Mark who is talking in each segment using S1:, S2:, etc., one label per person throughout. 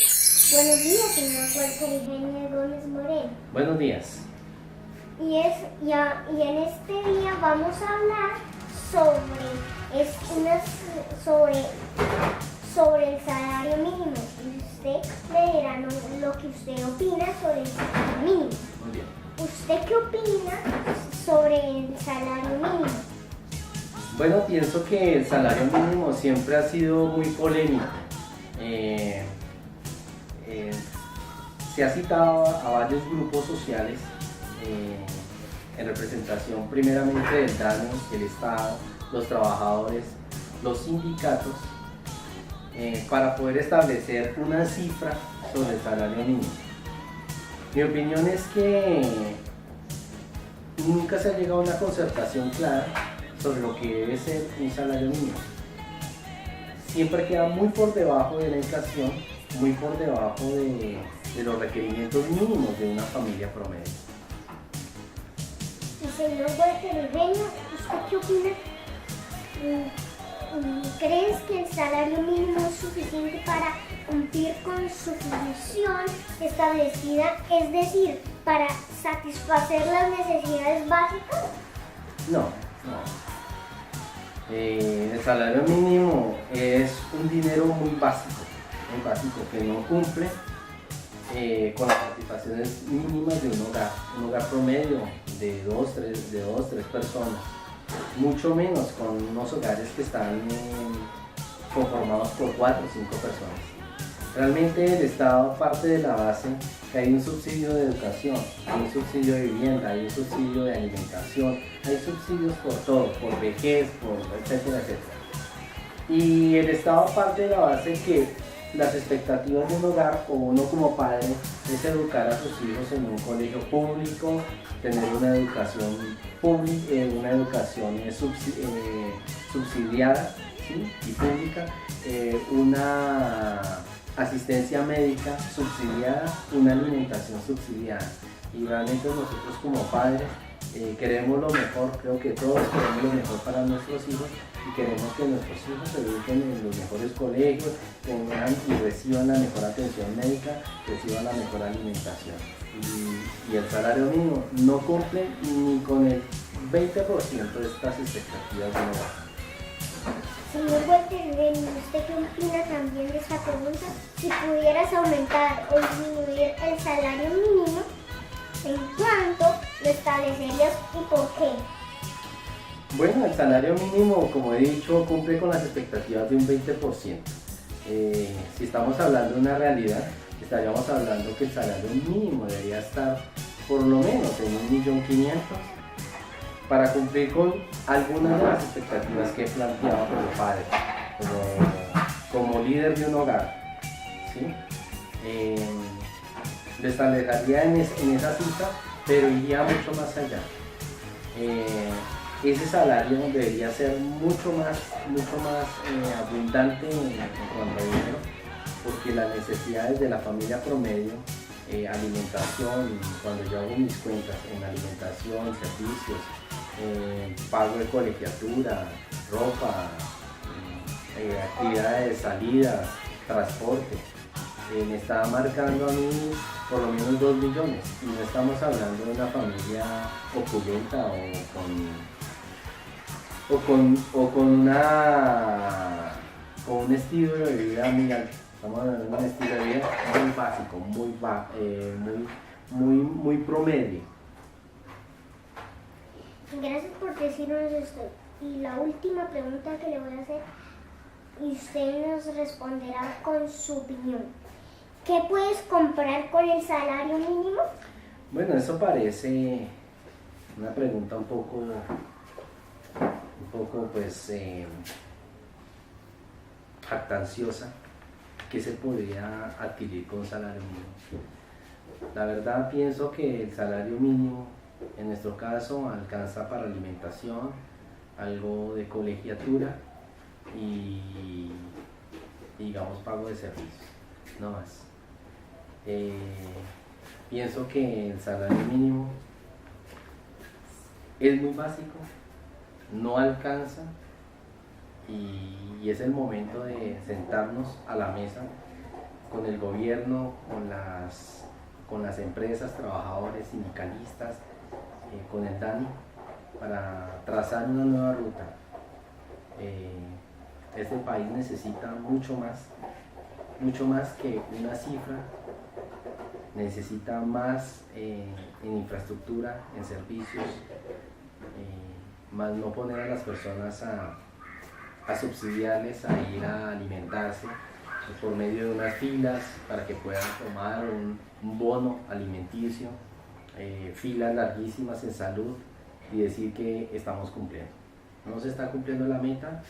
S1: Buenos días, señor Walter Eugenio Gómez Moreno.
S2: Buenos días.
S1: Y en este día vamos a hablar sobre el salario mínimo. Y usted me dirá lo que usted opina sobre el salario mínimo.
S2: Muy bien.
S1: ¿Usted qué opina sobre el salario mínimo?
S2: Bueno, pienso que el salario mínimo siempre ha sido muy polémico. Se ha citado a varios grupos sociales en representación primeramente del DANE, el Estado, los trabajadores, los sindicatos, para poder establecer una cifra sobre el salario mínimo. Mi opinión es que nunca se ha llegado a una concertación clara sobre lo que debe ser un salario mínimo. Siempre queda muy por debajo de la inflación, muy por debajo de los requerimientos mínimos de una familia promedio.
S1: Y señor Walter Eugenio, ¿usted qué opina? ¿Crees que el salario mínimo es suficiente para cumplir con su función establecida, es decir, para satisfacer las necesidades básicas?
S2: No. El salario mínimo es un dinero muy básico que no cumple con las satisfacciones mínimas de un hogar promedio de dos, tres personas, mucho menos con unos hogares que están conformados por 4 o 5 personas. Realmente el Estado parte de la base que hay un subsidio de educación, hay un subsidio de vivienda, hay un subsidio de alimentación, hay subsidios por todo, por vejez, por etcétera, etcétera. Y el Estado parte de la base que las expectativas de un hogar o uno como padre es educar a sus hijos en un colegio público, tener una educación pública, una educación subsidiada, ¿sí? Y pública, una asistencia médica subsidiada, una alimentación subsidiada. Y realmente nosotros como padres queremos lo mejor, creo que todos queremos lo mejor para nuestros hijos y queremos que nuestros hijos se eduquen en los mejores colegios, tengan y reciban la mejor atención médica, reciban la mejor alimentación. Y el salario mínimo no cumple ni con el 20% de estas expectativas de un hogar.
S1: Señor Walter Eugenio, ¿usted qué opina también de esta pregunta? Si pudieras aumentar o disminuir el salario mínimo, ¿en cuánto lo establecerías y por qué?
S2: Bueno, el salario mínimo, como he dicho, cumple con las expectativas de un 20%. Si estamos hablando de una realidad, estaríamos hablando que el salario mínimo debería estar por lo menos en 1.500.000 para cumplir con algunas de las expectativas que he planteado como padre, como líder de un hogar, ¿sí? Lo establecería en esa cifra, pero iría mucho más allá. Ese salario debería ser mucho más abundante en cuanto a dinero, porque las necesidades de la familia promedio, alimentación, cuando yo hago mis cuentas en alimentación, servicios, pago de colegiatura, ropa, actividades, salidas, transporte, me está marcando a mí por lo menos 2 millones, y no estamos hablando de una familia opulenta con un estilo de vida muy alto. Estamos hablando de un estilo de vida muy básico, muy promedio.
S1: Gracias por decirnos esto. Y la última pregunta que le voy a hacer, y usted nos responderá con su opinión. ¿Qué puedes comprar con el salario mínimo?
S2: Bueno, eso parece una pregunta un poco pues jactanciosa. ¿Qué se podría adquirir con salario mínimo? La verdad pienso que el salario mínimo en nuestro caso alcanza para alimentación, algo de colegiatura y digamos pago de servicios, no más. Pienso que el salario mínimo es muy básico, no alcanza y es el momento de sentarnos a la mesa con el gobierno, con las empresas, trabajadores, sindicalistas, con el DANI, para trazar una nueva ruta. Este país necesita mucho más que una cifra, necesita más en infraestructura, en servicios, más no poner a las personas a subsidiarles a ir a alimentarse por medio de unas filas para que puedan tomar un bono alimenticio, filas larguísimas en salud y decir que estamos cumpliendo. No se está cumpliendo la meta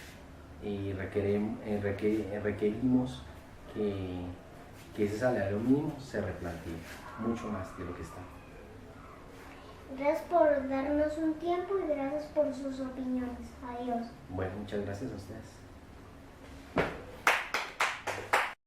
S2: y requerimos que ese salario mínimo se replantee mucho más de lo que está.
S1: Gracias por darnos un tiempo y gracias por sus opiniones. Adiós.
S2: Bueno, muchas gracias a ustedes.